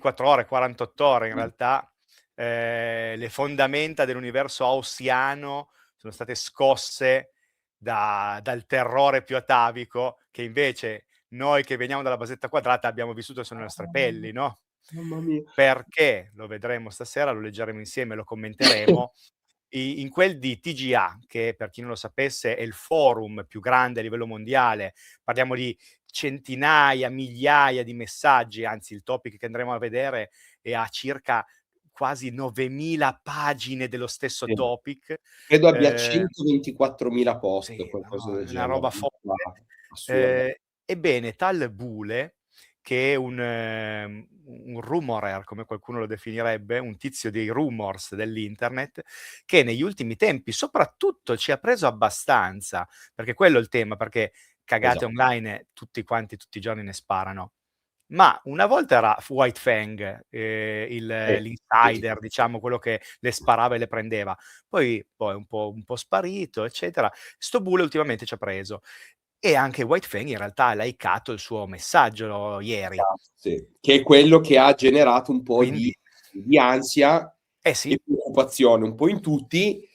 24 ore, 48 ore in realtà, le fondamenta dell'universo haussiano sono state scosse dal terrore più atavico, che invece noi che veniamo dalla basetta quadrata abbiamo vissuto sulle nostre pelli, no? Mamma mia. Perché, lo vedremo stasera, lo leggeremo insieme, lo commenteremo, in quel di TGA, che per chi non lo sapesse è il forum più grande a livello mondiale, parliamo di centinaia, migliaia di messaggi, anzi il topic che andremo a vedere è a circa quasi 9000 pagine dello stesso Sì. topic. Credo abbia 124.000 post o Sì, qualcosa no, del è una genere, roba una folle. roba assurda. Ebbene, tal Bule, che è un rumorer, come qualcuno lo definirebbe, un tizio dei rumors dell'internet, che negli ultimi tempi soprattutto ci ha preso abbastanza, perché quello è il tema, perché cagate Esatto. online tutti quanti, tutti i giorni ne sparano. Ma una volta era White Fang, Sì, sì, sì. l'insider, diciamo, quello che le sparava e le prendeva. Poi un po' sparito, eccetera. Sto Bule ultimamente ci ha preso. E anche White Fang in realtà ha likeato il suo messaggio ieri. Esatto, sì. Che è quello che ha generato un po' Quindi di ansia sì, e preoccupazione un po' in tutti,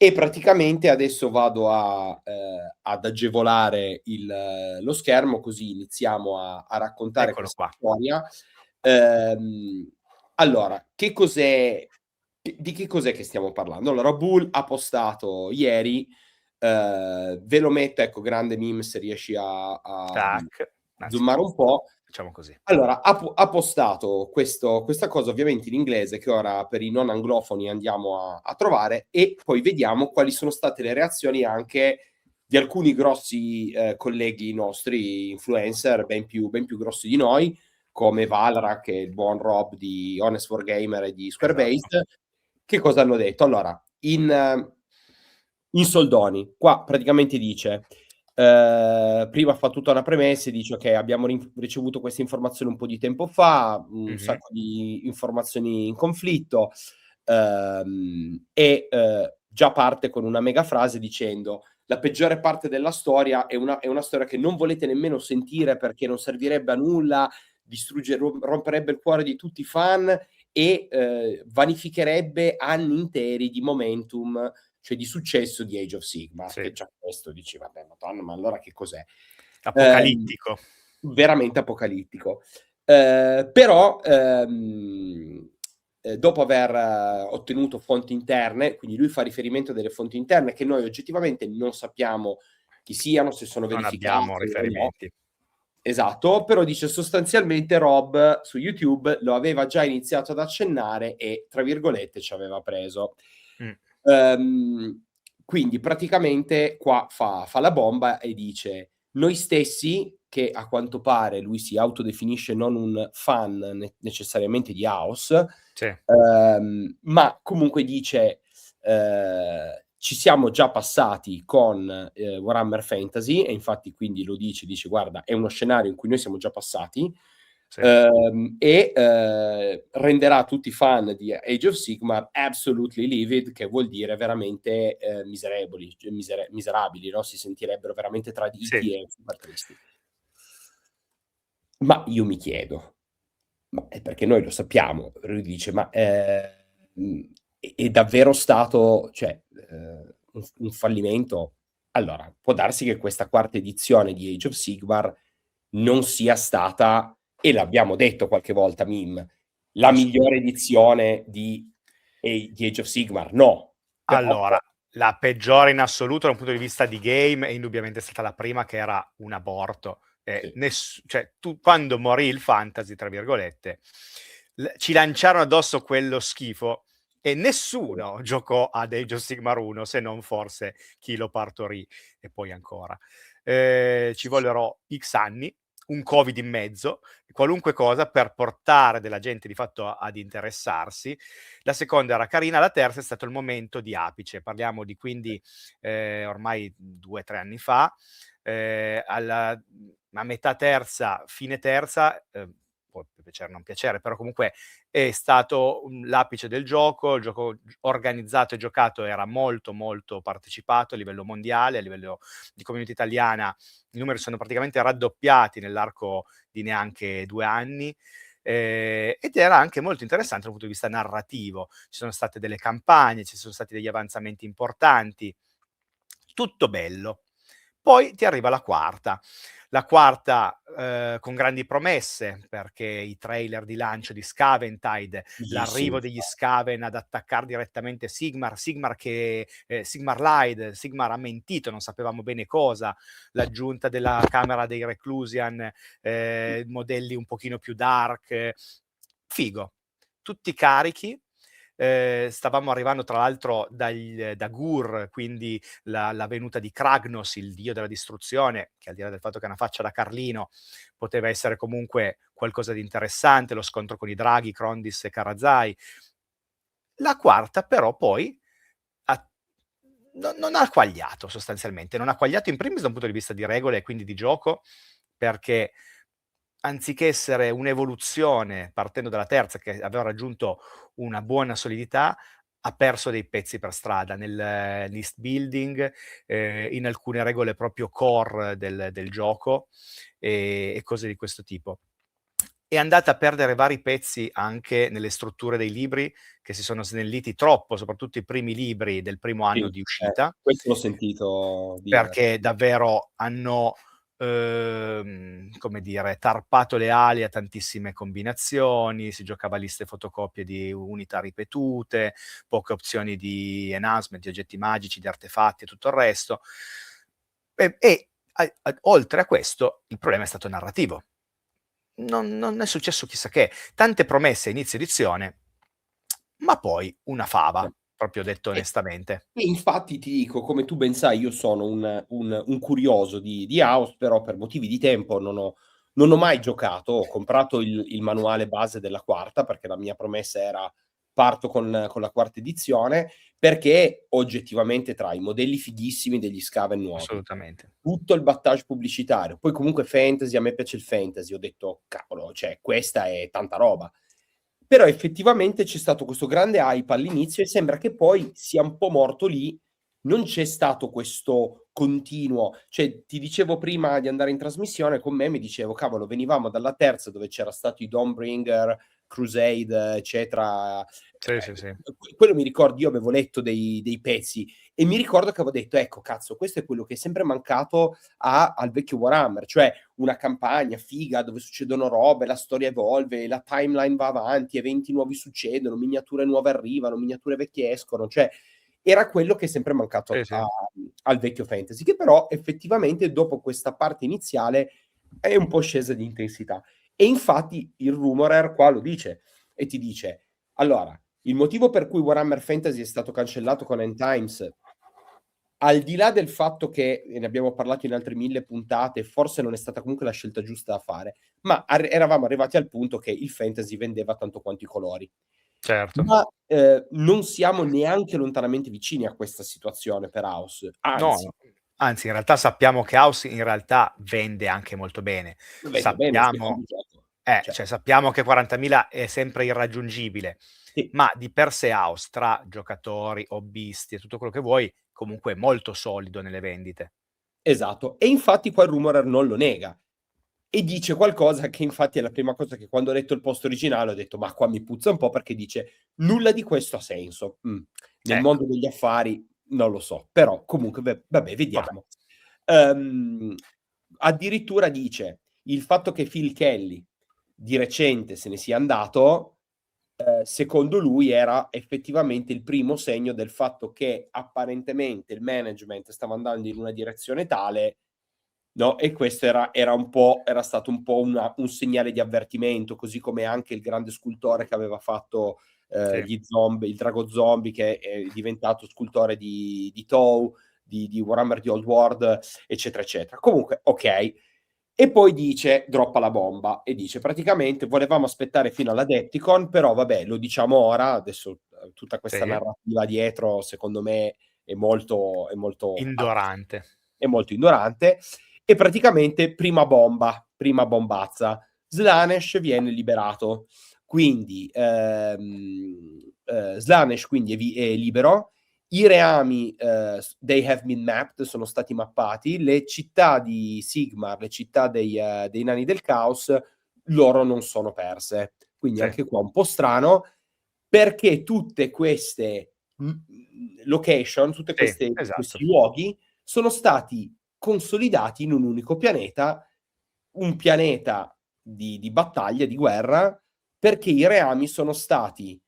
e praticamente adesso vado ad agevolare lo schermo, così iniziamo a raccontare eccolo questa qua. storia. Allora, di che cos'è che stiamo parlando? Allora, Bull ha postato ieri, ve lo metto, ecco, grande meme se riesci a Tac. Anzi, zoomare un po'. facciamo così. Allora, ha postato questa cosa ovviamente in inglese, che ora per i non anglofoni andiamo a trovare, e poi vediamo quali sono state le reazioni anche di alcuni grossi colleghi nostri, influencer ben più grossi di noi, come Valrak e il buon Rob di Honest for Gamer e di Esatto. Squarebase. Che cosa hanno detto? Allora, in soldoni, qua praticamente dice, prima fa tutta una premessa e dice: "Okay, abbiamo ricevuto queste informazioni un po' di tempo fa, un Mh-mh. sacco di informazioni in conflitto", e già parte con una mega frase dicendo: "La peggiore parte della storia è una storia che non volete nemmeno sentire, perché non servirebbe a nulla, romperebbe il cuore di tutti i fan e vanificherebbe anni interi di momentum, cioè di successo di Age of Sigmar", Sì. che già questo dici: "Vabbè, madonna, ma allora che cos'è?" Ehm, Apocalittico. Veramente apocalittico. Però, dopo aver ottenuto fonti interne, quindi lui fa riferimento a delle fonti interne che noi oggettivamente non sappiamo chi siano, se sono Non abbiamo verificate o no. riferimenti. Esatto, però dice sostanzialmente Rob su YouTube lo aveva già iniziato ad accennare e, tra virgolette, "ci aveva preso". Mh. Ehm, quindi praticamente qua fa la bomba e dice: "Noi stessi", che a quanto pare lui si autodefinisce non un fan necessariamente di House, Sì. ma comunque dice, "Ci siamo già passati con, Warhammer Fantasy", e infatti quindi lo dice: "Guarda, è uno scenario in cui noi siamo già passati", Sì. e renderà tutti i fan di Age of Sigmar absolutely livid, che vuol dire veramente, miserevoli, cioè miserabili, no, si sentirebbero veramente Sì. traditi e super tristi. Ma io mi chiedo: ma è perché noi lo sappiamo, lui dice: "Ma, è davvero stato, cioè, un fallimento?" Allora, può darsi che questa quarta edizione di Age of Sigmar non sia stata, e l'abbiamo detto qualche volta, Mim, la migliore Assolutamente. edizione di Age of Sigmar, no. Però Allora, la peggiore in assoluto da un punto di vista di game è indubbiamente stata la prima, che era un aborto. sì, Cioè, quando morì il fantasy, tra virgolette, ci lanciarono addosso quello schifo e sì, nessuno giocò ad Age of Sigmar 1, se non forse chi lo partorì e poi ancora. Ci vollero X anni, un Covid in mezzo, qualunque cosa per portare della gente di fatto ad interessarsi. La seconda era carina, la terza è stato il momento di apice, parliamo di quindi ormai 2-3 anni fa, a metà terza, fine terza, può piacere o non piacere, però comunque è stato l'apice del gioco, il gioco organizzato e giocato era molto molto partecipato a livello mondiale, a livello di community italiana, i numeri sono praticamente raddoppiati nell'arco di neanche 2 anni. ed era anche molto interessante dal punto di vista narrativo. Ci sono state delle campagne, ci sono stati degli avanzamenti importanti, tutto bello. Poi ti arriva la quarta. La quarta, con grandi promesse, perché i trailer di lancio di Scaventide, l'arrivo Bellissimo. degli Skaven ad attaccar direttamente Sigmar che Sigmar Lied, Sigmar ha mentito, non sapevamo bene cosa, l'aggiunta della Camera dei Reclusian, modelli un pochino più dark, figo, tutti carichi. Stavamo arrivando tra l'altro da Gur, quindi la venuta di Kragnos, il dio della distruzione, che al di là del fatto che ha una faccia da Carlino, poteva essere comunque qualcosa di interessante, lo scontro con i draghi, Krondis e Karazai. La quarta però poi non ha quagliato sostanzialmente, non ha quagliato in primis da un punto di vista di regole e quindi di gioco, perché anziché essere un'evoluzione partendo dalla terza che aveva raggiunto una buona solidità, ha perso dei pezzi per strada nel list building, in alcune regole proprio core del gioco e cose di questo tipo. È andata a perdere vari pezzi anche nelle strutture dei libri, che si sono snelliti troppo, soprattutto i primi libri del primo anno Sì, di uscita, questo l'ho sentito dire. perché davvero hanno, come dire, tarpato le ali a tantissime combinazioni, si giocava a liste fotocopie di unità ripetute, poche opzioni di enhancement, di oggetti magici, di artefatti e tutto il resto. Oltre a questo, il problema è stato narrativo. Non è successo chissà che. Tante promesse a inizio edizione, ma poi una fava, proprio detto E onestamente. e infatti ti dico, come tu ben sai, io sono un curioso di House, però per motivi di tempo non ho mai giocato. Ho comprato il manuale base della quarta, perché la mia promessa era: parto con la quarta edizione, perché oggettivamente tra i modelli fighissimi degli Skaven nuovi, Assolutamente. tutto il battage pubblicitario, poi comunque fantasy, a me piace il fantasy, ho detto: "Cavolo, cioè questa è tanta roba". Però effettivamente c'è stato questo grande hype all'inizio e sembra che poi sia un po' morto lì. Non c'è stato questo continuo, cioè ti dicevo prima di andare in trasmissione con me, mi dicevo: "Cavolo, venivamo dalla terza dove c'era stato i Dawnbringer, Crusade, eccetera". Sì, sì, sì. Quello mi ricordo, io avevo letto dei pezzi e mi ricordo che avevo detto: "Ecco, cazzo, questo è quello che è sempre mancato al vecchio Warhammer", cioè una campagna figa dove succedono robe, la storia evolve, la timeline va avanti, eventi nuovi succedono, miniature nuove arrivano, miniature vecchie escono, cioè era quello che è sempre mancato Sì, sì. al vecchio fantasy, che però effettivamente dopo questa parte iniziale è un po' scesa di intensità. E infatti il Rumorer qua lo dice e ti dice: allora, il motivo per cui Warhammer Fantasy è stato cancellato con End Times, al di là del fatto che, e ne abbiamo parlato in altre 1000 puntate, forse non è stata comunque la scelta giusta da fare, ma eravamo arrivati al punto che il fantasy vendeva tanto quanto i colori. Certo. Ma, non siamo neanche lontanamente vicini a questa situazione per House, No, anzi, no. Anzi, in realtà sappiamo che House in realtà vende anche molto bene. vende bene il secondo Sappiamo gioco. Cioè, cioè sappiamo che 40.000 è sempre irraggiungibile, sì, ma di per sé House, tra giocatori, hobbisti e tutto quello che vuoi, comunque è molto solido nelle vendite. esatto. E infatti qua il Rumorer non lo nega. E dice qualcosa che infatti è la prima cosa che quando ho letto il post originale ho detto: "Ma qua mi puzza un po'", perché dice: "Nulla di questo ha senso". Nel Ecco, mondo degli affari non lo so, però comunque vabbè vabbè. vediamo. Ehm, Addirittura dice: "Il fatto che Phil Kelly di recente se ne sia andato, secondo lui era effettivamente il primo segno del fatto che apparentemente il management stava andando in una direzione tale". No, e questo era stato un po' un segnale di avvertimento, così come anche il grande scultore che aveva fatto, Sì, gli zombie, il drago zombie che è diventato scultore di Tau, di Warhammer The Old World, eccetera, eccetera. Comunque, okay. E poi dice droppa la bomba e dice: "Praticamente volevamo aspettare fino all'Adepticon, però vabbè, lo diciamo ora". Adesso, tutta questa sì. narrativa dietro secondo me è molto Indorante. è molto ignorante. E praticamente prima bombazza, Slanesh viene liberato. Quindi, Slanesh quindi è libero, i reami, they have been mapped, sono stati mappati, le città di Sigmar, le città dei nani del caos, loro non sono perse. Quindi Sì. anche qua un po' strano, perché tutte queste location, tutte Sì, questi esatto. luoghi sono stati consolidati in un unico pianeta, un pianeta di battaglia, di guerra, perché i reami sono stati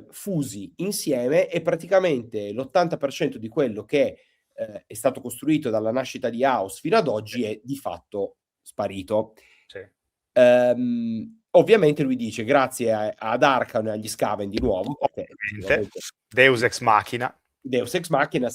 fusi insieme e praticamente l'80% di quello che è stato costruito dalla nascita di House fino ad Sì, oggi è di fatto sparito. sì. Ovviamente lui dice grazie ad Arcan e agli Skaven di nuovo, perché Ovviamente. effettivamente Deus ex machina. Deus Ex Machina,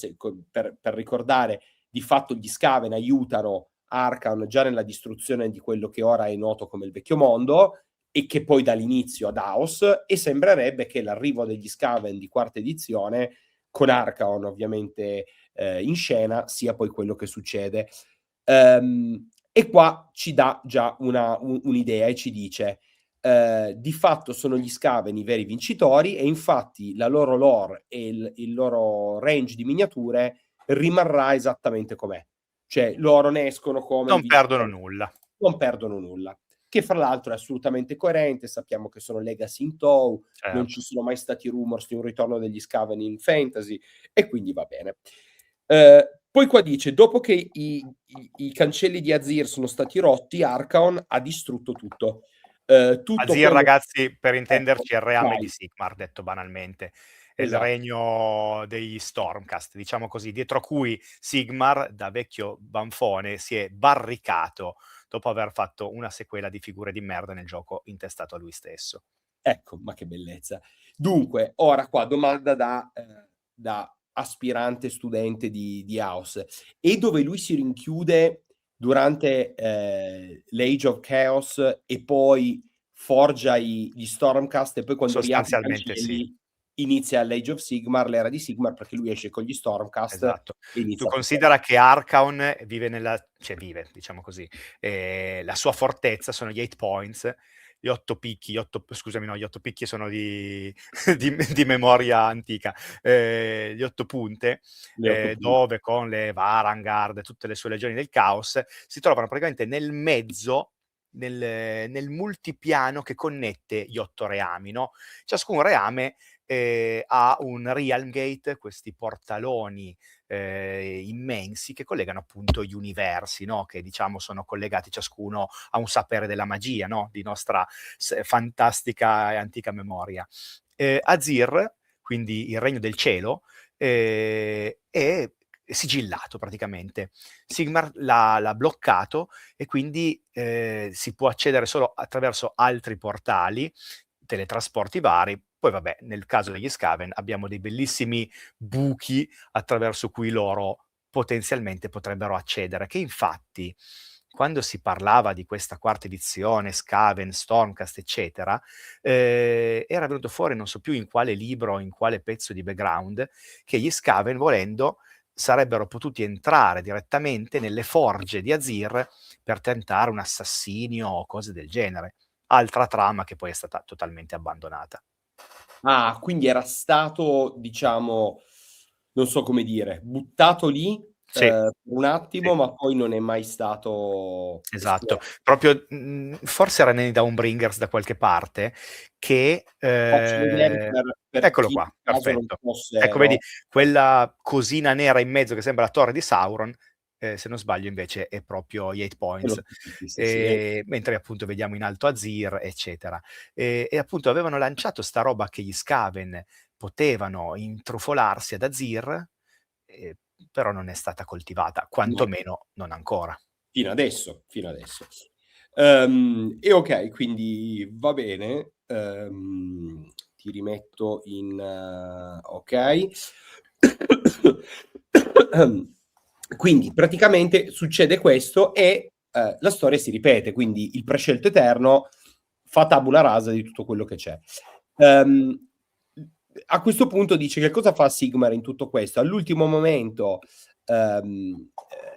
per ricordare, di fatto gli Skaven aiutano Arcan già nella distruzione di quello che ora è noto come il Vecchio Mondo e che poi dà l'inizio ad Aos, e sembrerebbe che l'arrivo degli Skaven di quarta edizione, con Archaon ovviamente in scena, sia poi quello che succede. E qua ci dà già un'idea e ci dice di fatto sono gli Skaven i veri vincitori e infatti la loro lore e il loro range di miniature rimarrà esattamente com'è. Cioè loro ne escono come i Non perdono vincitori, nulla. non perdono nulla. Che fra l'altro è assolutamente coerente, sappiamo che sono legacy in tow, non ci Certo. sono mai stati rumors di un ritorno degli Skaven in fantasy e quindi va bene. Poi qua dice, dopo che i cancelli di Azir sono stati rotti, Archaon ha distrutto tutto. Tutto Azir, quello, ragazzi, per ecco, intenderci, è il reame di vai, Sigmar, detto banalmente. È il esatto. regno dei Stormcast, diciamo così, dietro a cui Sigmar, da vecchio banfone, si è barricato dopo aver fatto una sequela di figure di merda nel gioco intestato a lui stesso. Ecco, ma che bellezza. Dunque, ora qua domanda da aspirante studente di House. E dove lui si rinchiude durante l'Age of Chaos e poi forgia gli Stormcast e poi quando riapre i Sostanzialmente sì. cancelli inizia l'Age of Sigmar, l'era di Sigmar, perché lui esce con gli Stormcast Esatto. e Tu inizia tutto. considera che Archaon vive vive, diciamo così, la sua fortezza sono gli 8 points, gli 8 picchi, scusami, no, gli 8 picchi sono di di memoria antica, gli 8 punte, Le 8 punti. dove con le Varangard e tutte le sue legioni del caos si trovano praticamente nel mezzo, nel multipiano che connette gli 8 reami, no, ciascun reame ha un Realm Gate, questi portaloni immensi che collegano appunto gli universi, no? Che diciamo sono collegati ciascuno a un sapere della magia, no? Di nostra fantastica e antica memoria. Azir, quindi il regno del cielo, è sigillato praticamente. Sigmar l'ha bloccato e quindi si può accedere solo attraverso altri portali, teletrasporti vari. Poi vabbè, nel caso degli Skaven abbiamo dei bellissimi buchi attraverso cui loro potenzialmente potrebbero accedere, che infatti quando si parlava di questa quarta edizione, Skaven, Stormcast, eccetera, era venuto fuori, non so più in quale libro, in quale pezzo di background, che gli Skaven, volendo, sarebbero potuti entrare direttamente nelle forge di Azir per tentare un assassinio o cose del genere. Altra trama che poi è stata totalmente abbandonata. Ah, quindi era stato, diciamo, non so come dire, buttato lì, Sì, per un sì. attimo, ma poi non è mai stato Esatto, esplorato. proprio, forse era nei Dawnbringers da qualche parte che Faccio vedere per eccolo chi qua, in caso non perfetto. Ecco fosse, vedi, no? quella cosina nera in mezzo che sembra la torre di Sauron, se non sbaglio invece è proprio gli 8 Quello Points, che dici, sì, sì, e mentre appunto vediamo in alto Azir, eccetera. E appunto avevano lanciato 'sta roba che gli Skaven potevano intrufolarsi ad Azir, ehm, però non è stata coltivata, no, quantomeno non ancora. fino adesso, fino adesso. E okay, quindi va bene, ti rimetto in okay. Quindi praticamente succede questo e, la storia si ripete, quindi il prescelto eterno fa tabula rasa di tutto quello che c'è. Ehm, a questo punto dice: che cosa fa Sigmar in tutto questo? All'ultimo momento,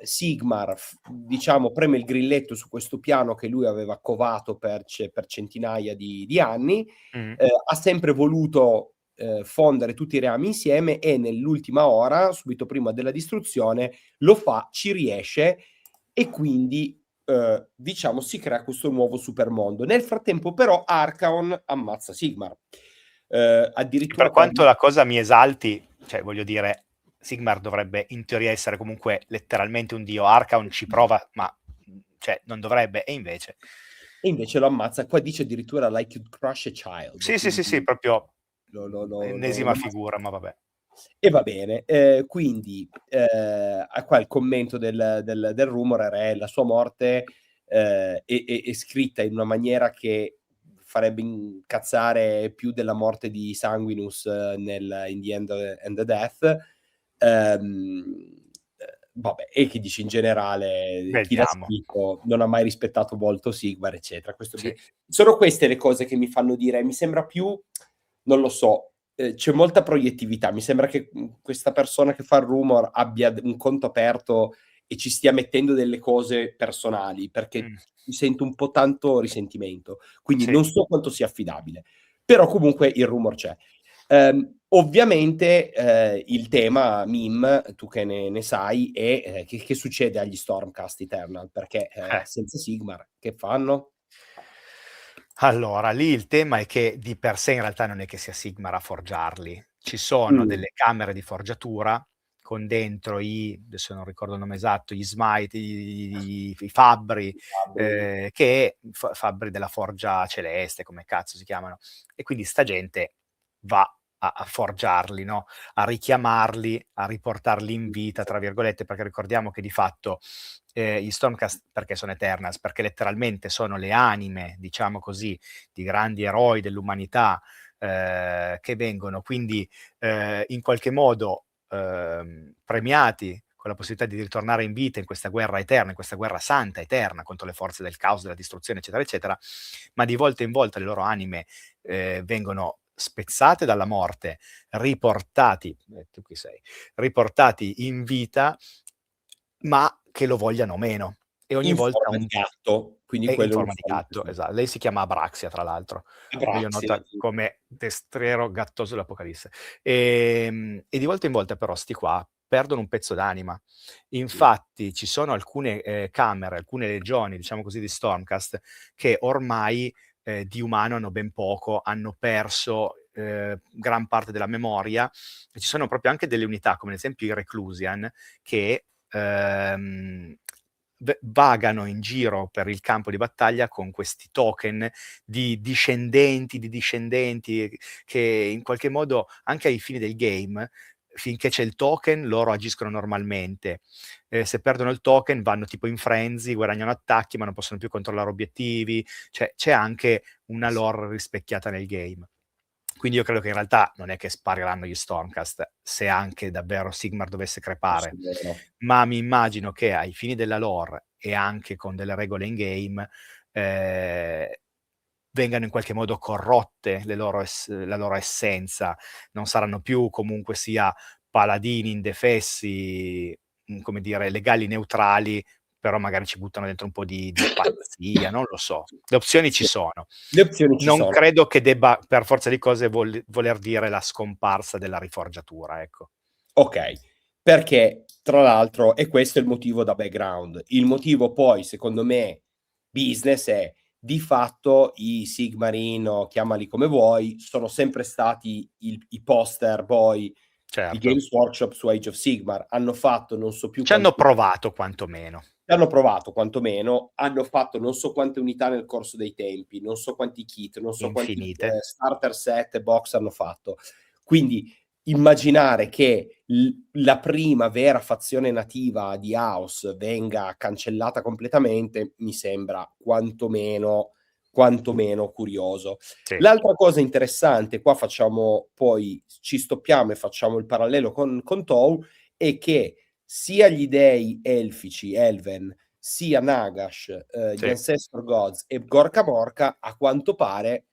Sigmar diciamo preme il grilletto su questo piano che lui aveva covato per centinaia di anni, Mh. ha sempre voluto fondere tutti i reami insieme e nell'ultima ora, subito prima della distruzione, lo fa, ci riesce e quindi diciamo si crea questo nuovo supermondo. Nel frattempo però Archaon ammazza Sigmar. Per Addirittura quanto la cosa mi esalti, cioè voglio dire, Sigmar dovrebbe in teoria essere comunque letteralmente un dio, Archaon ci prova, ma cioè, non dovrebbe, e invece... E invece lo ammazza. Qua dice addirittura like you'd crush a child. Sì, sì, sì, sì, Quindi proprio lo ennesima figura, ma vabbè. e va bene. Quindi qua il commento del rumor è la sua morte è scritta in una maniera che farebbe incazzare più della morte di Sanguinus in The End and the Death. Vabbè, e che dice in generale chi l'ha Vediamo. scritto non ha mai rispettato molto Sigmar, eccetera. Sì. Sono queste le cose che mi fanno dire, mi sembra più, non lo so, c'è molta proiettività. Mi sembra che questa persona che fa il rumor abbia un conto aperto e ci stia mettendo delle cose personali, perché mi sento un po' tanto risentimento. Quindi Sì. non so quanto sia affidabile, però comunque il rumor c'è. Ovviamente il tema meme, tu che ne sai, è che succede agli Stormcast Eternal, perché senza Sigmar che fanno? Allora, lì il tema è che di per sé in realtà non è che sia Sigmar a forgiarli. Ci sono delle camere di forgiatura con dentro adesso non ricordo il nome esatto, gli smite, i fabbri, fabbri della forgia celeste, come cazzo si chiamano. E quindi sta gente va a forgiarli, no? A richiamarli, a riportarli in vita, tra virgolette, perché ricordiamo che di fatto gli Stormcast, perché sono Eternals? Perché letteralmente sono le anime, diciamo così, di grandi eroi dell'umanità che vengono quindi in qualche modo premiati con la possibilità di ritornare in vita in questa guerra eterna, in questa guerra santa, eterna, contro le forze del caos, della distruzione, eccetera, eccetera, ma di volta in volta le loro anime vengono spezzate dalla morte, riportati, tu chi sei, riportati in vita, ma che lo vogliano meno. E ogni In volta forma di gatto, quindi in quello è un forma di gatto, lei si chiama Abraxia tra l'altro. Meglio Abraxia. nota come destriero gattoso dell'Apocalisse. E di volta in volta però 'sti qua perdono un pezzo d'anima. Infatti ci sono alcune camere, alcune legioni, diciamo così, di Stormcast che ormai di umano hanno ben poco, hanno perso gran parte della memoria, e ci sono proprio anche delle unità, come ad esempio i Reclusian, che vagano in giro per il campo di battaglia con questi token di discendenti che in qualche modo, anche ai fini del game, finché c'è il token loro agiscono normalmente. Se perdono il token vanno tipo in frenzy, guadagnano attacchi, ma non possono più controllare obiettivi. Cioè c'è anche una lore rispecchiata nel game. Quindi io credo che in realtà non è che spariranno gli Stormcast, se anche davvero Sigmar dovesse crepare, ma mi immagino che ai fini della lore e anche con delle regole in game vengano in qualche modo corrotte la loro essenza, non saranno più comunque sia paladini indefessi, come dire, legali neutrali, però magari ci buttano dentro un po' di pazzia, non lo so. Le opzioni ci Sì, sono. le opzioni ci Non sono. credo che debba per forza di cose voler dire la scomparsa della riforgiatura, ecco. Okay, perché tra l'altro e questo è il motivo da background. Il motivo poi secondo me business è, di fatto i Sigmarine o chiamali come vuoi, sono sempre stati i poster boy di Certo. Games Workshop su Age of Sigmar. Hanno fatto non so più Ci hanno quanti provato quantomeno. ci hanno provato quantomeno, hanno fatto non so quante unità nel corso dei tempi, non so quanti kit, non so quanti Infinite. starter set e box hanno fatto. Quindi immaginare che la prima vera fazione nativa di House venga cancellata completamente mi sembra quantomeno curioso. Sì, L'altra cosa interessante, qua poi ci stoppiamo e facciamo il parallelo con Tau, è che sia gli dei elfici, Elven, sia Nagash, gli sì. Ancestor Gods e Gorka Morka, a quanto pare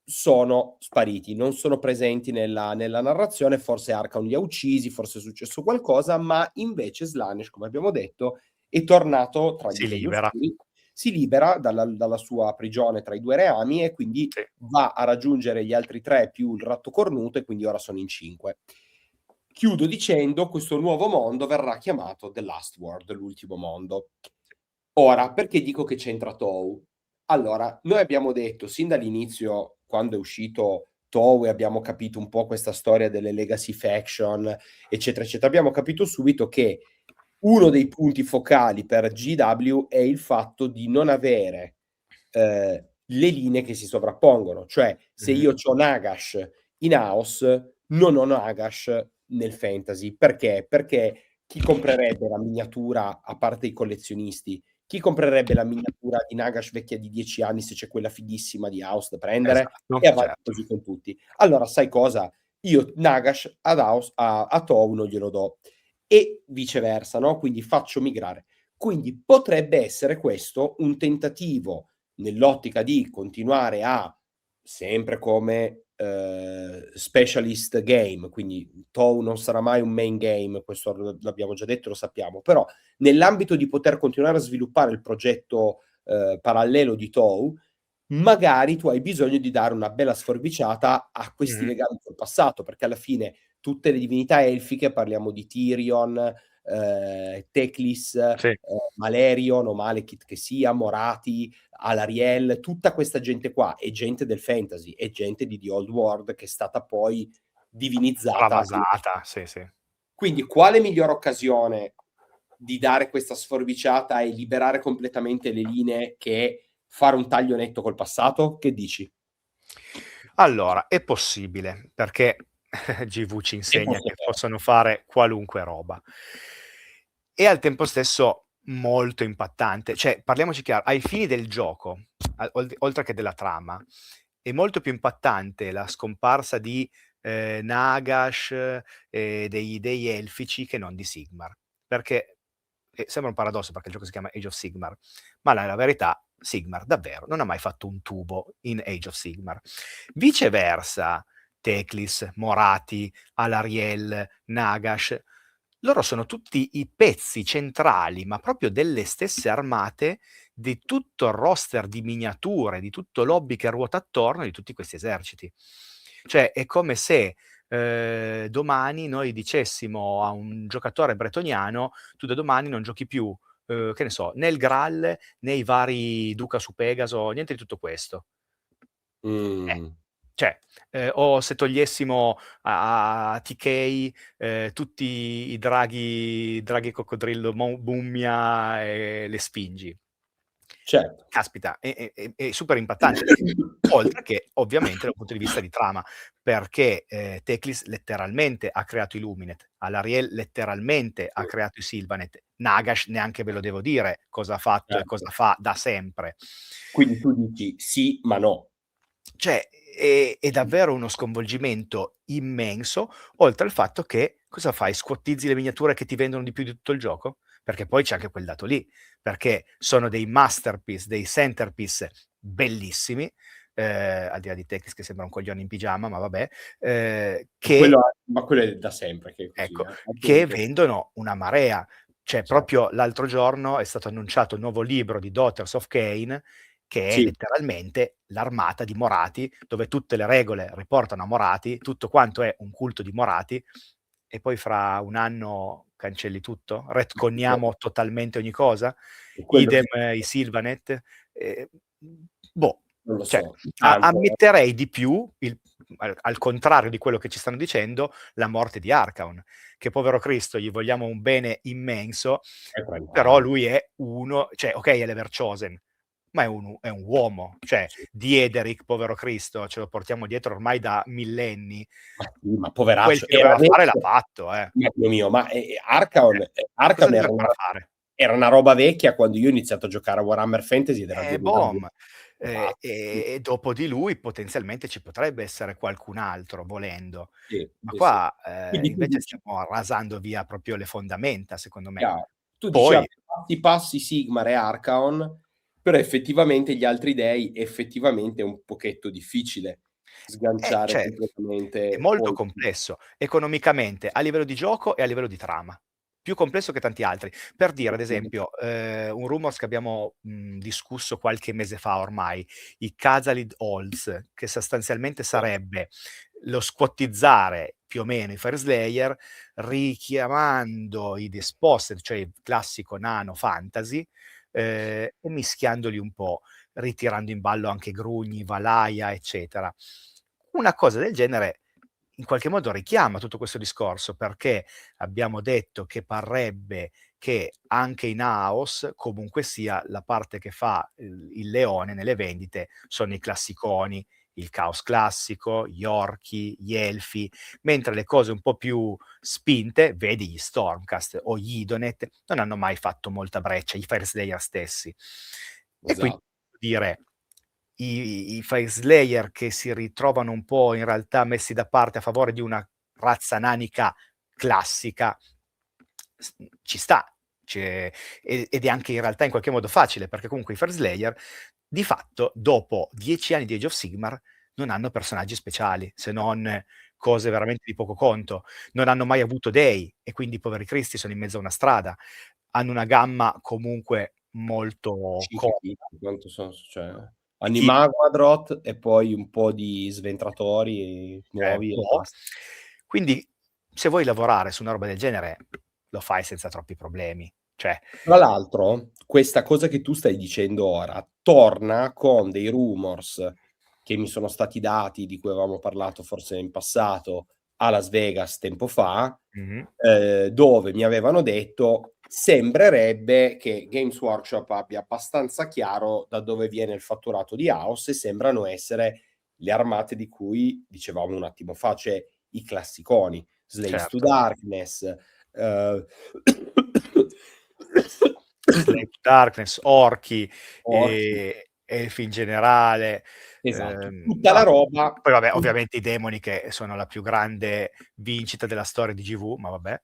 sono spariti, non sono presenti nella narrazione, forse Archaon li ha uccisi, forse è successo qualcosa, ma invece Slaanesh, come abbiamo detto, è tornato tra gli Si Dei libera. Oscuri, si libera dalla sua prigione tra i 2 reami e quindi Sì. va a raggiungere gli altri 3 più il ratto cornuto e quindi ora sono in 5. Chiudo dicendo questo nuovo mondo verrà chiamato The Last World, l'ultimo mondo. Ora, perché dico che c'entra TOW? Allora, noi abbiamo detto sin dall'inizio, quando è uscito TOW e abbiamo capito un po' questa storia delle legacy faction, eccetera, eccetera, abbiamo capito subito che uno dei punti focali per GW è il fatto di non avere le linee che si sovrappongono. Cioè, se Mhm. io ho Nagash in house, non ho Nagash nel fantasy. Perché? Perché chi comprerebbe la miniatura, a parte i collezionisti, chi comprerebbe la miniatura di Nagash vecchia di 10 anni se c'è quella fighissima di house da prendere? Esatto, E avanti certo. così con tutti. Allora, sai cosa? Io Nagash ad house, a TOW non glielo do. E viceversa, no? Quindi faccio migrare. Quindi potrebbe essere questo un tentativo nell'ottica di continuare a, sempre come specialist game, quindi TOW non sarà mai un main game, questo l'abbiamo già detto, lo sappiamo, però nell'ambito di poter continuare a sviluppare il progetto parallelo di TOW, magari tu hai bisogno di dare una bella sforbiciata a questi Mhm. legami col passato, perché alla fine tutte le divinità elfiche, parliamo di Tyrion, Teclis, Sì. Malerion o Malekith che sia, Morati, Alariel, tutta questa gente qua è gente del fantasy, è gente di The Old World che è stata poi divinizzata. Travasata, sì, sì. Quindi quale migliore occasione di dare questa sforbiciata e liberare completamente le linee che fare un taglio netto col passato? Che dici? Allora, è possibile, perché GV ci E insegna forse che te. possono fare qualunque roba. E al tempo stesso molto impattante. Cioè, parliamoci chiaro, ai fini del gioco, oltre che della trama, è molto più impattante la scomparsa di Nagash e dei dei elfici che non di Sigmar. Perché sembra un paradosso perché il gioco si chiama Age of Sigmar, ma la verità, Sigmar davvero non ha mai fatto un tubo in Age of Sigmar. Viceversa, Teclis, Morati, Alariel, Nagash, loro sono tutti i pezzi centrali, ma proprio delle stesse armate, di tutto il roster di miniature, di tutto l'hobby che ruota attorno di tutti questi eserciti. Cioè, è come se domani noi dicessimo a un giocatore bretoniano: tu da domani non giochi più, che ne so, né il Graal, né i vari Duca su Pegaso, niente di tutto questo. Mm. Cioè, o se togliessimo a TK tutti i draghi coccodrillo, mummia e le sfingi. Certo. Caspita, è super impattante. Oltre che, ovviamente, dal punto di vista di trama, perché Teclis letteralmente ha creato i Luminet, Alariel letteralmente ha creato i Sylvanet, Nagash neanche ve lo devo dire cosa ha fatto e cosa Certo. fa da sempre. Quindi tu dici sì, ma no. Cioè, è davvero uno sconvolgimento immenso, oltre al fatto che cosa fai? Squattizzi le miniature che ti vendono di più di tutto il gioco? Perché poi c'è anche quel dato lì, perché sono dei masterpiece, dei centerpiece bellissimi, al di là di Teclis che sembra un coglione in pigiama, ma vabbè, che Ma quello è da sempre che è così, ecco, anche che perché vendono una marea. Cioè, certo. proprio l'altro giorno è stato annunciato il nuovo libro di Daughters of Cain, che è Sì, letteralmente l'armata di Morati, dove tutte le regole riportano a Morati, tutto quanto è un culto di Morati, e poi fra un anno cancelli tutto? Retconniamo totalmente ogni cosa? è quello Idem che i Sylvanet? Ehm, boh, non lo cioè so, tanto. ammetterei di più, al contrario di quello che ci stanno dicendo, la morte di Archaon, che povero Cristo gli vogliamo un bene immenso, È però tranquillo. lui è uno, cioè okay è l'Everchosen, ma è un uomo. Cioè, Sì. Diederik, povero Cristo, ce lo portiamo dietro ormai da millenni. Ma sì, ma Quel poveraccio, che era doveva fare l'ha vecchio. fatto, Ma Dio mio, ma Archaon, Cosa Archaon deve ancora fare? era una roba vecchia quando io ho iniziato a giocare a Warhammer Fantasy ed era 2000 anni. Boom. Sì, E dopo di lui potenzialmente ci potrebbe essere qualcun altro volendo. sì, Ma sì, sì. qua, Quindi tu invece dici, stiamo rasando via proprio le fondamenta, secondo me. chiaro, tu dici Poi vabbè, passi passi Sigmar e Archaon, però effettivamente gli altri dei effettivamente è un pochetto difficile sganciare cioè, è completamente molto poi. complesso, economicamente, a livello di gioco e a livello di trama. Più complesso che tanti altri. Per dire, ad esempio, un rumors che abbiamo, discusso qualche mese fa ormai, i Khazalid Holds, che sostanzialmente sarebbe lo squattizzare più o meno i Fareslayer, richiamando i Despossed, cioè il classico nano fantasy, e mischiandoli un po', ritirando in ballo anche Grugni, Valaia, eccetera. Una cosa del genere in qualche modo richiama tutto questo discorso, perché abbiamo detto che parrebbe che anche in House, comunque sia, la parte che fa il leone nelle vendite sono i classiconi, il Caos classico, gli orchi, gli elfi, mentre le cose un po' più spinte, vedi gli Stormcast o gli Idonet, non hanno mai fatto molta breccia, i Fireslayer stessi. E quindi Esatto. dire i Fireslayer che si ritrovano un po' in realtà messi da parte a favore di una razza nanica classica, ci sta. Ed è anche in realtà in qualche modo facile, perché comunque i Fireslayer di fatto dopo 10 anni di Age of Sigmar non hanno personaggi speciali, se non cose veramente di poco conto. Non hanno mai avuto dei e quindi poveri cristi sono in mezzo a una strada. Hanno una gamma comunque molto Cinque kit, comoda quanto sono, cioè, di kit. Animagadroth e poi un po' di sventratori nuovi e Boh. basta. Quindi se vuoi lavorare su una roba del genere, lo fai senza troppi problemi. Cioè, Tra l'altro, questa cosa che tu stai dicendo ora torna con dei rumors che mi sono stati dati, di cui avevamo parlato forse in passato, a Las Vegas tempo fa, mh-mh, dove mi avevano detto sembrerebbe che Games Workshop abbia abbastanza chiaro da dove viene il fatturato di House e sembrano essere le armate di cui dicevamo un attimo fa, cioè i classiconi, Slaves to certo. Darkness, eh, Slave to Darkness, orchi, orchi, elfi in generale, esatto, tutta la no, roba poi vabbè, ovviamente i demoni che sono la più grande vincita della storia di GW, ma vabbè,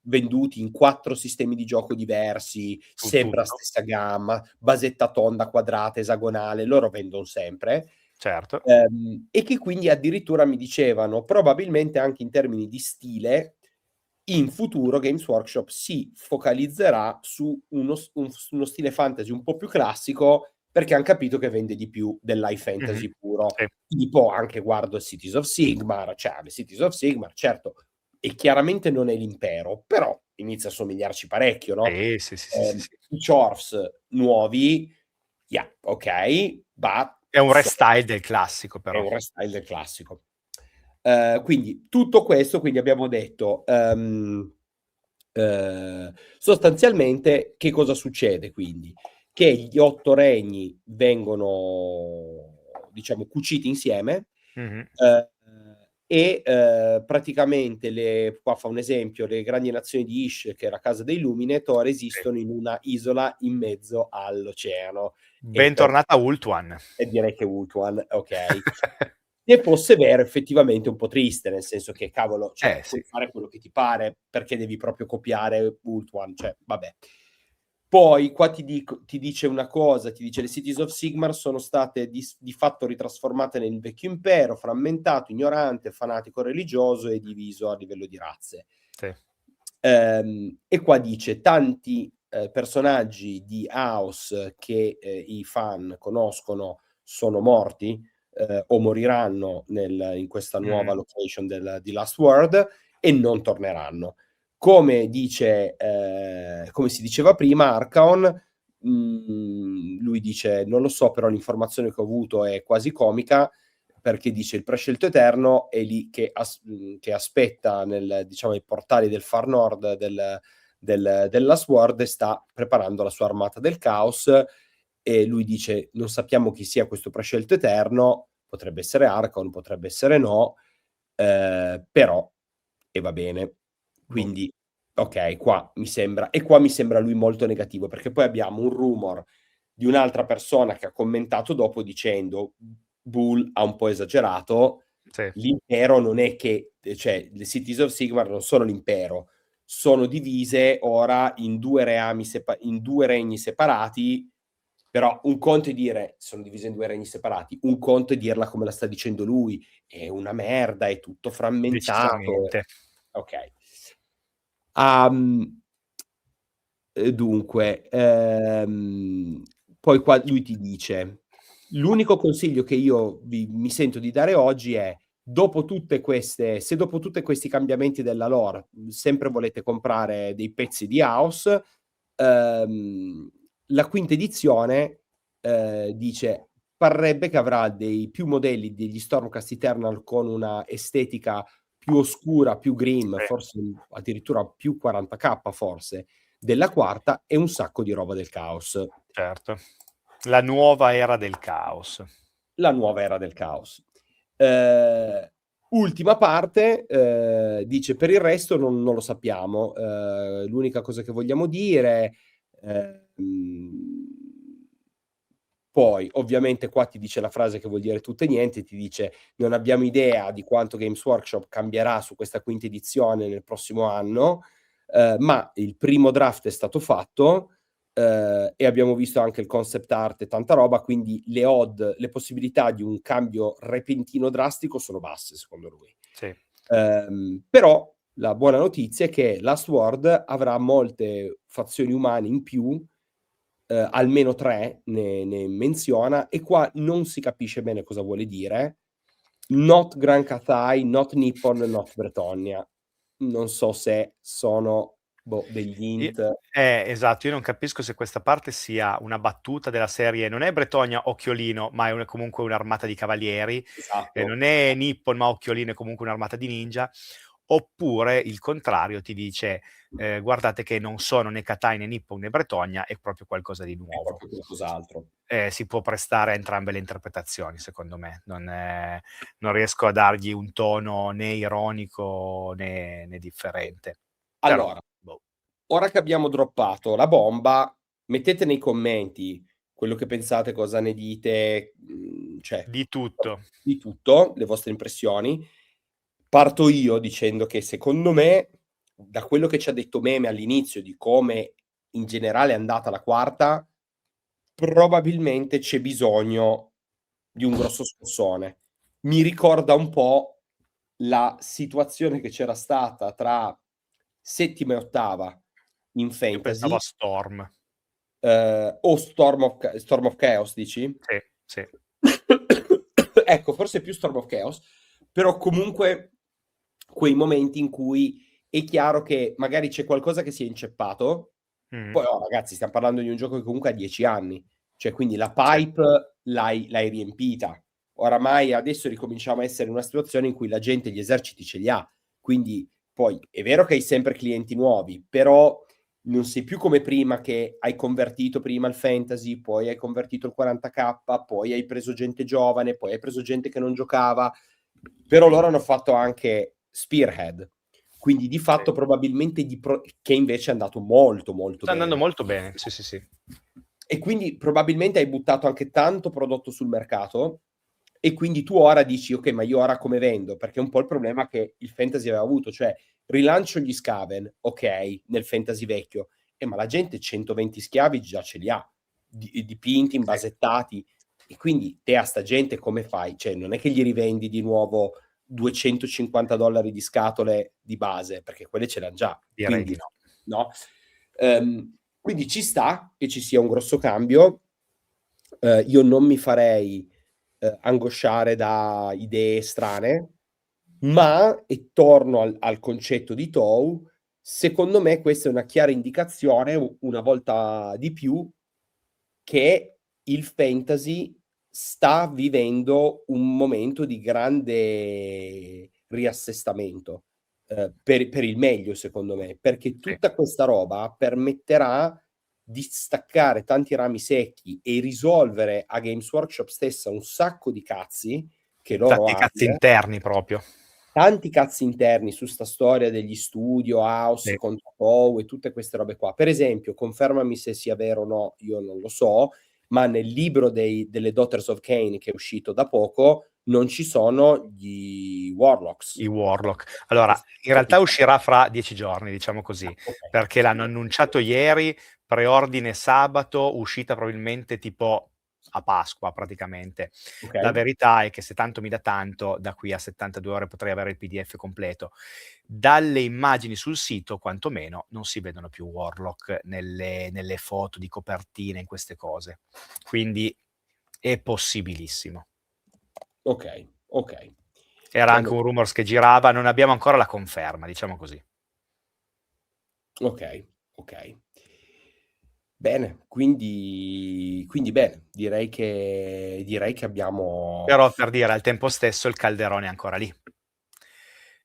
venduti in 4 sistemi di gioco diversi, su sempre la tutto, stessa gamma, basetta tonda, quadrata, esagonale, loro vendon sempre. certo. E che quindi addirittura mi dicevano, probabilmente anche in termini di stile, in futuro Games Workshop si focalizzerà su uno stile fantasy un po' più classico, perché han capito che vende di più dell'high Mh-mh. fantasy puro. Sì. Tipo anche guardo Cities of Sigmar, cioè le Cities of Sigmar, certo, e chiaramente non è l'impero, però inizia a somigliarci parecchio, no? Sì, sì, sì, sì, sì, sì. I Chorfs nuovi, yeah, ok, but È un so restyle del classico è però. un restyle del classico. Quindi tutto questo, quindi abbiamo detto, sostanzialmente che cosa succede quindi? Che gli 8 regni vengono, diciamo, cuciti insieme, Mh-mh. e praticamente qua fa un esempio, le grandi nazioni di Ish, che è la casa dei Luminator, Sì. esistono in una isola in mezzo all'oceano e per Bentornata Ultuan. e direi che Ultuan, okay. Se fosse vero effettivamente è un po' triste, nel senso che cavolo, cioè Sì. puoi fare quello che ti pare, perché devi proprio copiare Ultuan, cioè vabbè. Poi qua ti dice una cosa, ti dice: "Le Cities of Sigmar sono state di fatto ritrasformate nel vecchio impero, frammentato, ignorante, fanatico religioso e diviso a livello di razze". Sì. E qua dice: "Tanti, personaggi di House che, i fan conoscono sono morti, o moriranno in questa nuova Mh. location di Last World e non torneranno". Come dice come si diceva prima, Archaon, lui dice: "Non lo so, però l'informazione che ho avuto è quasi comica", perché dice: "Il prescelto eterno è lì che aspetta nel diciamo, ai portali del Far Nord della Sword e sta preparando la sua armata del caos", e lui dice: "Non sappiamo chi sia questo prescelto eterno, potrebbe essere Archaon, potrebbe essere no, però" e va bene. Boh. Quindi okay, qua mi sembra lui molto negativo, perché poi abbiamo un rumor di un'altra persona che ha commentato dopo dicendo: "Bull ha un po' esagerato, Sì. l'impero non è che cioè le Cities of Sigmar non sono l'impero, sono divise ora in 2 reami in 2 regni separati, però un conto è dire: "Sono divise in 2 regni separati", un conto è dirla come la sta dicendo lui: "È una merda, è tutto frammentato". Decisamente. Okay. Uhm Dunque, poi qua lui ti dice: "L'unico consiglio che io mi sento di dare oggi è: dopo tutte queste se dopo tutte questi cambiamenti della lore, sempre volete comprare dei pezzi di House, ehm, la quinta edizione dice parrebbe che avrà più modelli degli Stormcast Eternal con una estetica più oscura, più grim, Sì, forse addirittura più 40k forse, della quarta, e un sacco di roba del caos. certo. La nuova era del caos. La nuova era del caos. Ultima parte, dice per il resto non lo sappiamo. L'unica cosa che vogliamo dire, poi ovviamente qua ti dice la frase che vuol dire tutto e niente, ti dice non abbiamo idea di quanto Games Workshop cambierà su questa quinta edizione nel prossimo anno, ma il primo draft è stato fatto, e abbiamo visto anche il concept art e tanta roba, quindi le possibilità di un cambio repentino drastico sono basse, secondo lui. Sì. Però la buona notizia è che Last Word avrà molte fazioni umane in più, almeno 3 ne menziona, e qua non si capisce bene cosa vuole dire. Not Gran Kathai, not Nippon, not Bretonia. Non so se sono degli int. Esatto, io non capisco se questa parte sia una battuta della serie, non è Bretonia occhiolino, ma è comunque un'armata di cavalieri, Esatto. non è Nippon, ma occhiolino è comunque un'armata di ninja, oppure il contrario ti dice, guardate che non sono né Katai né Nippon né Bretonia, è proprio qualcosa di È nuovo. proprio qualcos'altro. Si può prestare a entrambe le interpretazioni, secondo me. Non riesco a dargli un tono né ironico né differente. Però, Allora, boh. ora che abbiamo droppato la bomba, mettete nei commenti quello che pensate, cosa ne dite, cioè Di tutto. di tutto, le vostre impressioni. Parto io dicendo che secondo me, da quello che ci ha detto Meme all'inizio di come in generale è andata la quarta, probabilmente c'è bisogno di un grosso scossone. Mi ricorda un po' la situazione che c'era stata tra settima e ottava in Io pensavo a fantasy, Storm. o Storm of Chaos, dici? Sì, sì. Ecco, forse più Storm of Chaos, però comunque quei momenti in cui è chiaro che magari c'è qualcosa che si è inceppato. Mh-mh. Poi, ragazzi, stiamo parlando di un gioco che comunque ha 10 anni, cioè quindi la Sì, pipe l'hai riempita. Oramai adesso ricominciamo a essere in una situazione in cui la gente gli eserciti ce li ha, quindi poi è vero che hai sempre clienti nuovi, però non sei più come prima, che hai convertito prima il fantasy, poi hai convertito il 40k, poi hai preso gente giovane, poi hai preso gente che non giocava. Però loro hanno fatto anche Spearhead, quindi di sì. fatto probabilmente che invece è andato molto molto Sta andando bene. molto bene, sì, sì, sì. E quindi probabilmente hai buttato anche tanto prodotto sul mercato, e quindi tu ora dici ok, ma io ora come vendo? Perché è un po' il problema che il fantasy aveva avuto, cioè rilancio gli Skaven, ok, nel fantasy vecchio, ma la gente 120 schiavi già ce li ha, dipinti, Sì, imbasettati, e quindi te a sta gente come fai? Cioè non è che gli rivendi di nuovo $250 di scatole di base, perché quelle ce l'hanno già, direi quindi di no. no. Quindi ci sta che ci sia un grosso cambio. Io non mi farei angosciare da idee strane, ma, e torno al concetto di Tou, secondo me questa è una chiara indicazione, una volta di più, che il fantasy sta vivendo un momento di grande riassestamento, per il meglio, secondo me, perché Sì. tutta questa roba permetterà di staccare tanti rami secchi e risolvere a Games Workshop stessa un sacco di cazzi che loro Tanti cazzi hanno. interni proprio. Tanti cazzi interni su sta storia degli studio house Sì. contro Poe e tutte queste robe qua. Per esempio, confermami se sia vero o no, io non lo so, ma nel libro delle Daughters of Cain, che è uscito da poco, non ci sono gli Warlocks. I Warlock. Allora, in realtà uscirà fra 10 giorni, diciamo così, Ok. perché l'hanno annunciato ieri, preordine sabato, uscita probabilmente tipo a Pasqua praticamente. Ok. La verità è che se tanto mi dà tanto, da qui a 72 ore potrei avere il PDF completo. Dalle immagini sul sito, quantomeno, non si vedono più Warlock nelle foto di copertina, in queste cose. Quindi è possibilissimo. Ok, ok. Era Va anche bene. un rumors che girava, non abbiamo ancora la conferma, diciamo così. Ok, ok. Bene, quindi bene, direi che abbiamo Però per dire, al tempo stesso il calderone è ancora lì.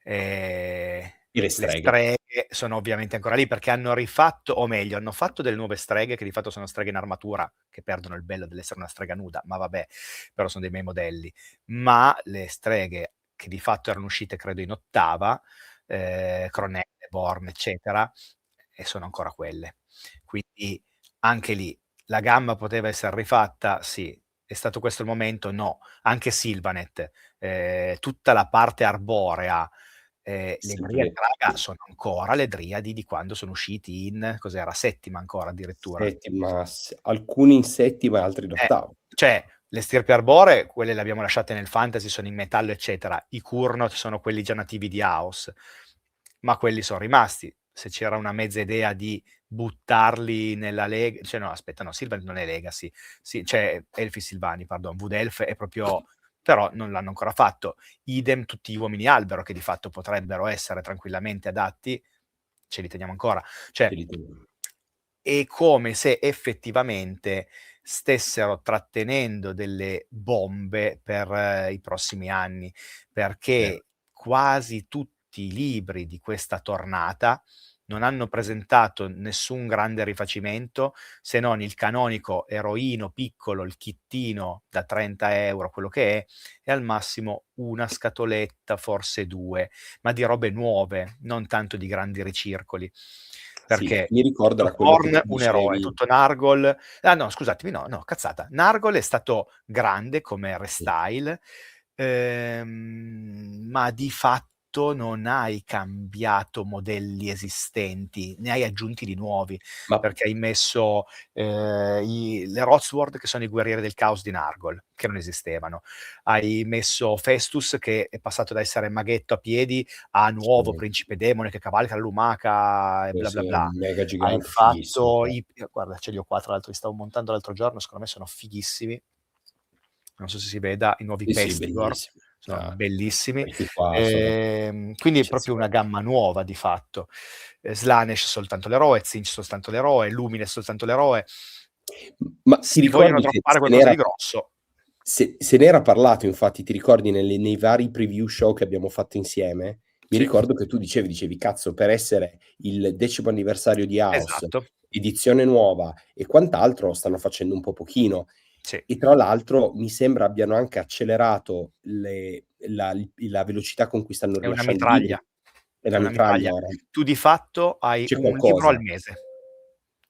Ehm, e le le streghe. streghe sono ovviamente ancora lì perché hanno rifatto, o meglio, hanno fatto delle nuove streghe che di fatto sono streghe in armatura, che perdono il bello dell'essere una strega nuda, ma vabbè, però sono dei bei modelli. Ma le streghe che di fatto erano uscite credo in ottava, Cronelle, Born, eccetera, e sono ancora quelle. Quindi anche lì la gamma poteva esser rifatta? Sì. È stato questo il momento? No. Anche Sylvanet, tutta la parte arborea, le Driadi, Sempre raga, sono ancora le Driadi di quando sono usciti in cos'era? Settima ancora addirittura. settima, alcuni in settima e altri in ottava. Cioè le stirpi arboree, quelle le abbiamo lasciate nel fantasy, sono in metallo, eccetera. I Kurnot sono quelli già nativi di Chaos, ma quelli son rimasti. Se c'era una mezza idea di buttarli nella cioè no, aspetta, no, Sylvanet non è Legacy, sì, cioè Elfi Silvani, pardon, Wood Elf è proprio, però non l'hanno ancora fatto. Idem tutti gli uomini albero che di fatto potrebbero essere tranquillamente adatti, ce li teniamo ancora. Ce Cioè, li teniamo. è come se effettivamente stessero trattenendo delle bombe per i prossimi anni, Vero. perché quasi tutti i libri di questa tornata non hanno presentato nessun grande rifacimento, se non il canonico eroino piccolo, il kittino da 30 €, quello che è, e al massimo una scatoletta, forse 2, ma di robe nuove, non tanto di grandi ricircoli. Sì, Perché mi ricordo tutto era quello che Khorne tu un eroe, dicevi. tutto Nurgle, ah no scusatemi, no, cazzata. Nurgle è stato grande come Sì, restyle, ma di fatto non hai cambiato modelli esistenti, ne hai aggiunti di nuovi, ma perché hai messo, le Rotsword che sono i guerrieri del caos di Nurgle, che non esistevano. Hai messo Festus che è passato da essere maghetto a piedi a nuovo sì, principe demone che cavalca la lumaca e sì, bla bla sì, bla. un mega Hai gigante fighissimo, fatto cioè. i guarda ce li ho qua tra l'altro, li stavo montando l'altro giorno, secondo me sono fighissimi. Non so se si veda, i nuovi Sì, sì, Pestigor, bellissimi. sono bellissimi. Questi qua sono Quindi è proprio una eccezionali. gamma nuova di fatto. Slanesh soltanto l'eroe, Tzeentch soltanto l'eroe, Lumines soltanto l'eroe. Ma ti Se vogliono ricordi che droppare se qualcosa n'era di grosso, se n'era parlato, infatti, ti ricordi nei vari preview show che abbiamo fatto insieme? Mi sì, ricordo che tu dicevi: "Cazzo, per essere il 10° anniversario di House, esatto, edizione nuova e quant'altro, stanno facendo un po' pochino". sì. E tra l'altro mi sembra abbiano anche accelerato la velocità con cui stanno È una rilasciando i libri. mitraglia, È è la una mitraglia mitraglia. ora. Tu di fatto hai C'è un libro al qualcosa. mese.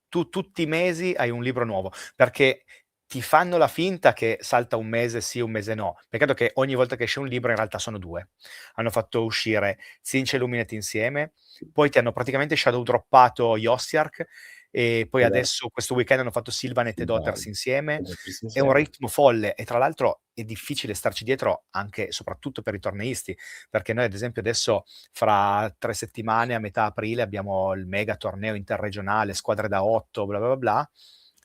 Tu tutti i mesi hai un libro nuovo, perché ti fanno la finta che salta un mese sì, un mese no. Peccato che ogni volta che esce un libro in realtà sono 2. Hanno fatto uscire Tzeentch e Lumineth insieme, poi ti hanno praticamente shadow droppato Yossiarch, e poi È vero. adesso questo weekend hanno fatto Sylvanet e Daughters Sylvain, insieme. sono tutti È un insieme. ritmo folle e tra l'altro è difficile starci dietro anche soprattutto per i torneisti, perché noi ad esempio adesso fra 3 settimane, a metà aprile, abbiamo il mega torneo interregionale, squadre da 8, bla bla bla,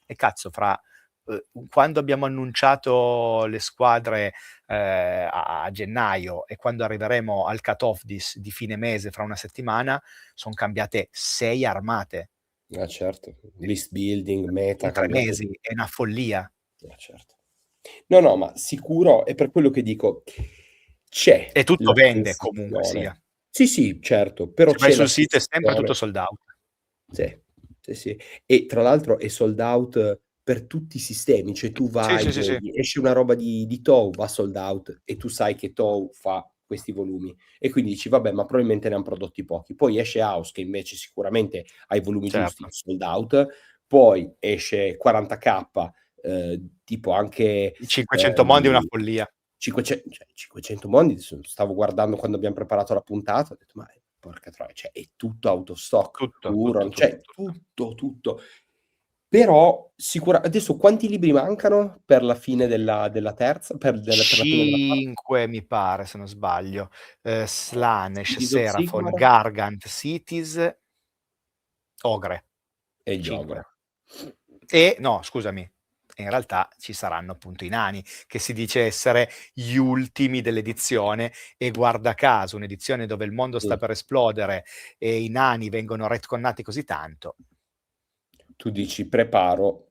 e cazzo quando abbiamo annunciato le squadre, a gennaio, e quando arriveremo al cut-off di fine mese fra una settimana, son cambiate 6 armate Certo. List building, meta, in 3 cambia mesi, tutto. è una follia. Certo. No, no, ma sicuro è per quello che dico, c'è E tutto la vende comunque sia. sensazione. Sì, sì, certo, però Se vai c'è la sul sito è sempre tutto sensazione. sold out. Sì, sì, sì. E tra l'altro è sold out per tutti i sistemi, cioè tu Sì, vai, sì, sì, sì. vedi, esce una roba di TOW, va sold out e tu sai che TOW fa questi volumi e quindi dici: "Vabbè, ma probabilmente ne han prodotti pochi". Poi esce House che invece sicuramente ha i volumi giusti, Certo. sold out, poi esce 40K, tipo anche, I 500 mondi è una follia. 500 mondi, stavo guardando quando abbiam preparato la puntata, ho detto: "Ma porca troia, cioè è tutto out of stock". Tutto, tutto, Huron, tutto, cioè tutto. tutto, tutto. Però adesso quanti libri mancano per la fine della terza per la fine della quarta? 5 mi pare, se non sbaglio. Slaanesh, Cities of Seraphon, Sigmar Gargant, Cities, Ogre. e gli 5. Ogre. E no, scusami, in realtà ci saranno appunto i nani, che si dice essere gli ultimi dell'edizione, e guarda caso un'edizione dove il mondo sta Sì. per esplodere e i nani vengono retconnati così tanto. Tu dici preparo lo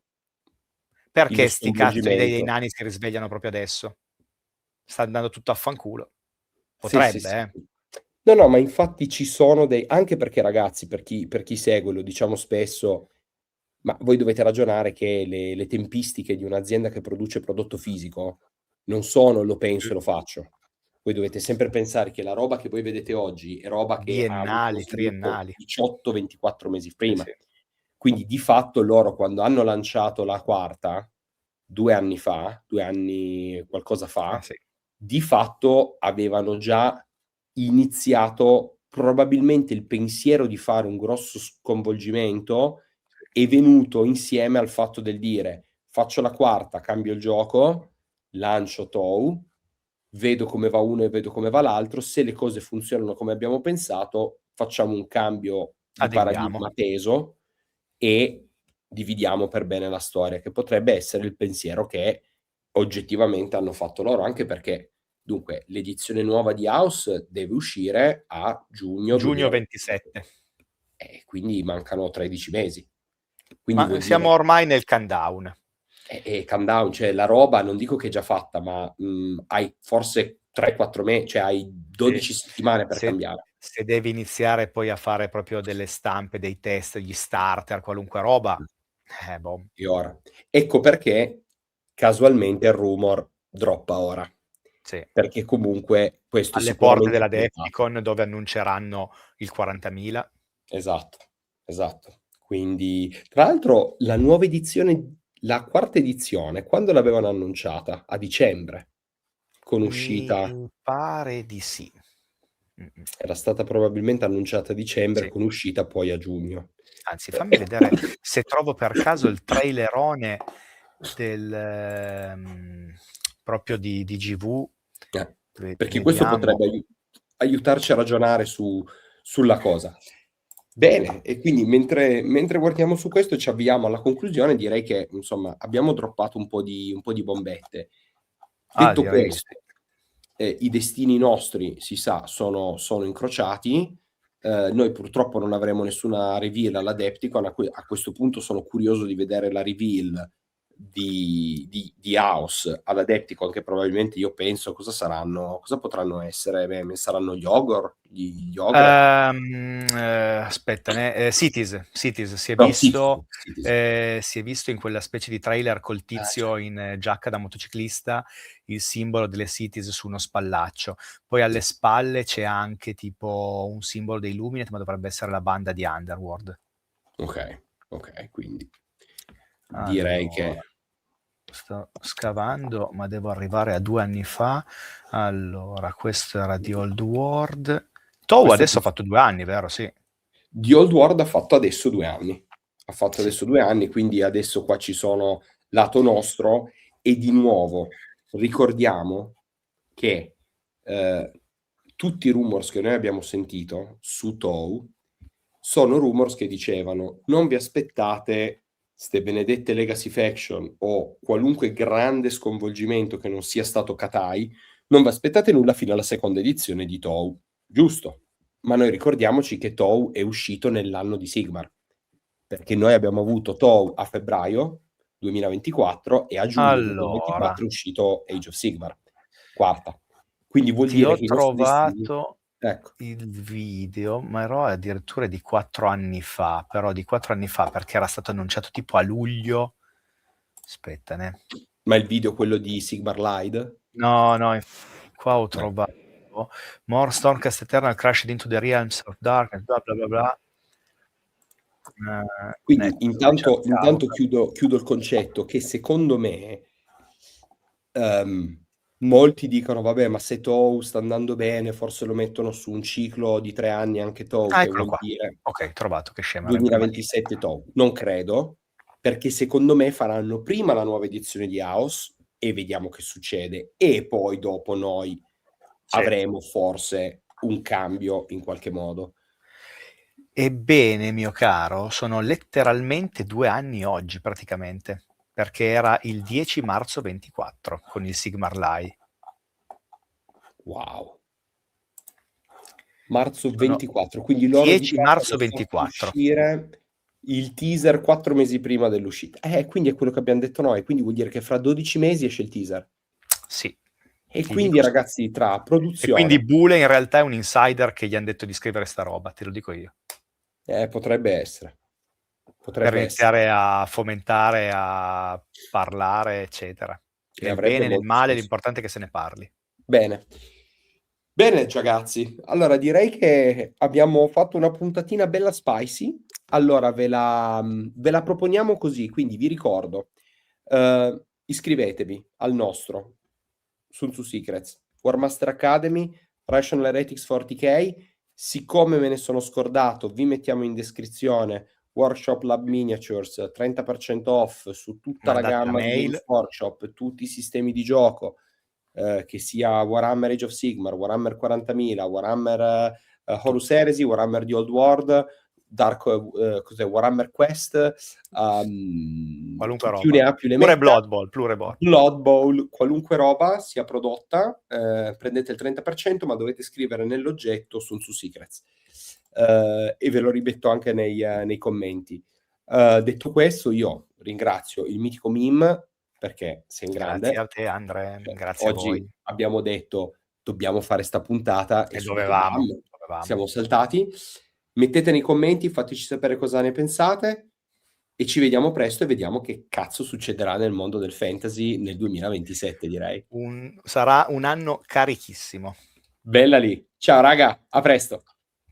Perché sti cazzo dei sconvolgimento. nani si risvegliano proprio adesso? Sta andando tutto a fanculo. Sì, sì, Potrebbe, sì. eh. No, no, ma infatti ci sono dei anche perché ragazzi, per chi segue, lo diciamo spesso, ma voi dovete ragionare che le tempistiche di un'azienda che produce prodotto fisico non sono lo penso e lo faccio. Voi dovete sempre pensare che la roba che voi vedete oggi è roba che ha avuto Biennali, sviluppo triennali. 18, 24 mesi Sì, prima. sì. Quindi di fatto loro quando hanno lanciato la quarta, 2 anni fa, 2 anni qualcosa fa, Sì. di fatto avevano già iniziato probabilmente il pensiero di fare un grosso sconvolgimento è venuto insieme al fatto del dire: "Faccio la quarta, cambio il gioco, lancio TOW, vedo come va uno e vedo come va l'altro, se le cose funzionano come abbiamo pensato, facciamo un cambio di Adeguiamo. paradigma teso e dividiamo per bene la storia", che potrebbe essere il pensiero che oggettivamente hanno fatto loro, anche perché dunque l'edizione nuova di House deve uscire a giugno Giugno 2027 27. e quindi mancano 13 mesi. Quindi Ma vuol siamo dire ormai nel countdown. countdown, cioè la roba non dico che è già fatta, ma, hai forse 3, 4 cioè hai Sì. 12 settimane per Se cambiare. se devi iniziare poi a fare proprio delle stampe, dei test, gli starter, qualunque roba, boh. E ora. Ecco perché casualmente il rumor droppa ora, Sì. perché comunque questo è Alle porte sicuramente della puntato. Adepticon dove annunceranno il 40.000. Esatto, esatto. Quindi tra l'altro la nuova edizione la quarta edizione quando l'avevano annunciata? A dicembre, con uscita Mi pare di sì. Mh-mh. era stata probabilmente annunciata a dicembre Sì. con uscita poi a giugno. Anzi, fammi vedere se trovo per caso il trailerone del proprio di GV. Perché questo Vediamo. potrebbe aiutarci a ragionare sulla cosa. Bene, e quindi mentre guardiamo su questo e ci avviamo alla conclusione, direi che insomma abbiamo droppato un po' di bombette. Detto Direi di sì. questo, i destini nostri, si sa, sono incrociati. Noi purtroppo non avremo nessuna reveal all'Adepticon, a questo punto sono curioso di vedere la reveal di House all'Adepticon, che probabilmente io penso cosa potranno essere? Beh, saranno gli ogre? Aspetta, Cities No, Citizen, Citizen. si è visto in quella specie di trailer col tizio Certo. in giacca da motociclista, il simbolo delle Cities su uno spallaccio. Poi alle spalle c'è anche tipo un simbolo dei Lumineth, ma dovrebbe essere la banda di Underworld. Okay, quindi direi che Allora, sto scavando, ma devo arrivare a 2 anni fa. Allora, questo era di Old World. TOW questo adesso ha fatto 2 anni, vero? Sì. The Old World ha fatto adesso 2 anni. Ha fatto Sì. adesso 2 anni, quindi adesso qua ci sono lato nostro e di nuovo ricordiamo che, ehm, tutti i rumors che noi abbiamo sentito su TOW sono rumors che dicevano: "Non vi aspettate 'ste benedette Legacy Faction o qualunque grande sconvolgimento che non sia stato Katai, non vi aspettate nulla fino alla seconda edizione di TOW." Giusto, ma noi ricordiamoci che TOW è uscito nell'anno di Sigmar, perché noi abbiamo avuto TOW a febbraio 2024 e a giugno Allora, 2024 è uscito Age of Sigmar, quarta. Quindi vuol ti dire ho che i nostri destini trovato ecco. il video, ma ero addirittura di 4 anni fa, però di 4 anni fa perché era stato annunciato tipo a luglio. Aspettane. Ma il video quello di Sigmar Live? No, no, qua ho Eh. trovato More Stormcast Eternal crashed into the realms of darkness, bla bla bla bla. Quindi Cerchiamo. intanto chiudo il concetto che secondo me, molti dicono: "Vabbè, ma se TOW sta andando bene, forse lo mettono su un ciclo di 3 anni anche TOW", che Eccolo vuol qua. dire Okay, trovato, che scema, ero in prima linea. 2027 TOW. Non credo, perché secondo me faranno prima la nuova edizione di House e vediamo che succede, e poi dopo noi Sì. avremo forse un cambio in qualche modo. Ebbene, mio caro, sono letteralmente 2 anni oggi praticamente, perché era il 10 marzo 24 con il Sigmar Lie. Wow. Marzo Sono 24, quindi loro di 10 fatto marzo hanno fatto 24. uscire il teaser 4 mesi prima dell'uscita. Quindi è quello che abbiamo detto noi, quindi vuol dire che fra 12 mesi esce il teaser. Sì, E ti quindi dico sì. ragazzi, tra E quindi produzione... Bule in realtà è un insider che gli hanno detto di scrivere sta roba, te lo dico io. potrebbe essere. Per Potrebbe essere. iniziare a fomentare, a parlare, eccetera. E Nel avrebbe bene e nel molto male, senso. l'importante è che se ne parli. Bene. Bene ragazzi, allora direi che abbiamo fatto una puntatina bella spicy. Allora ve la proponiamo così, quindi vi ricordo, iscrivetevi al nostro Sun Tzu Secrets, War Master Academy, Rational Heretics 40K. Siccome me ne sono scordato, vi mettiamo in descrizione Workshop Lab Miniatures, 30% off su tutta la Mandate la gamma di mail. Games Workshop, tutti i sistemi di gioco, che sia Warhammer Age of Sigmar, Warhammer 40.000, Warhammer Horus Heresy, Warhammer The Old World, Dark, cos'è, Warhammer Quest, Qualunque chi più roba. ne ha più ne Pure metta. Blood Bowl, Plure Bowl. Blood Bowl, qualunque roba sia prodotta, prendete il 30%, ma dovete scrivere nell'oggetto Sun Tzu Secrets. E ve lo rimetto anche nei commenti. Detto questo, io ringrazio il mitico Mim, perché sei un Grazie grande. a te, Andre, Cioè, grazie a oggi voi. abbiamo detto dobbiamo fare sta puntata e E subito dovevamo, bam, dovevamo. siamo saltati. Mettete nei commenti, fateci sapere cosa ne pensate e ci vediamo presto e vediamo che cazzo succederà nel mondo del fantasy nel 2027, direi. Sarà un anno carichissimo. Bella lì. Ciao raga, a presto.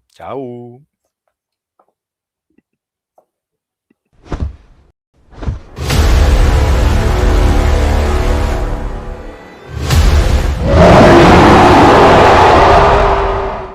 Ciao.